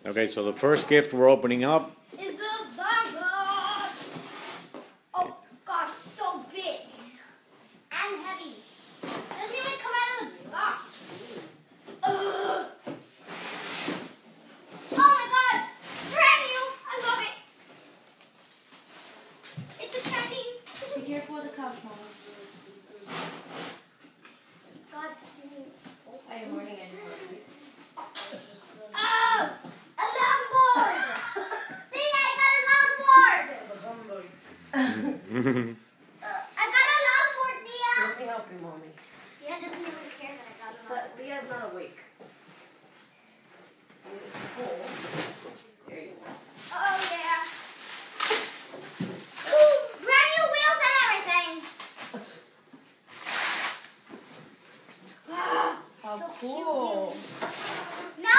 Okay, so the first gift we're opening up is the longboard. Oh gosh, so big and heavy. Doesn't even come out of the box. Oh my god, brand new. I love it. It's a Chinese. Be careful with the couch, Mama. God, see me. I am warning you. Oh, a longboard. See, I got a longboard. I got a longboard, Nia. Let me help you, Mommy. Nia doesn't even care that I got a longboard. But Leah's not awake. There you go. Oh, yeah. Ooh, brand new wheels and everything. How So cool. Now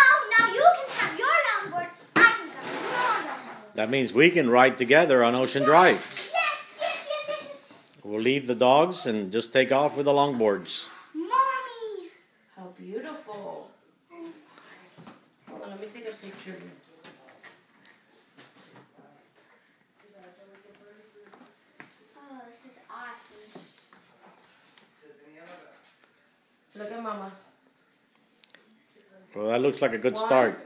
you can have your longboard. I can have your longboard. that means we can ride together on Ocean Drive. Yes. We'll leave the dogs and just take off with the longboards. Mommy. How beautiful. Hold on, let me take a picture of you. Oh, this is awesome. Look at Mama. Well, that looks like a good One, start.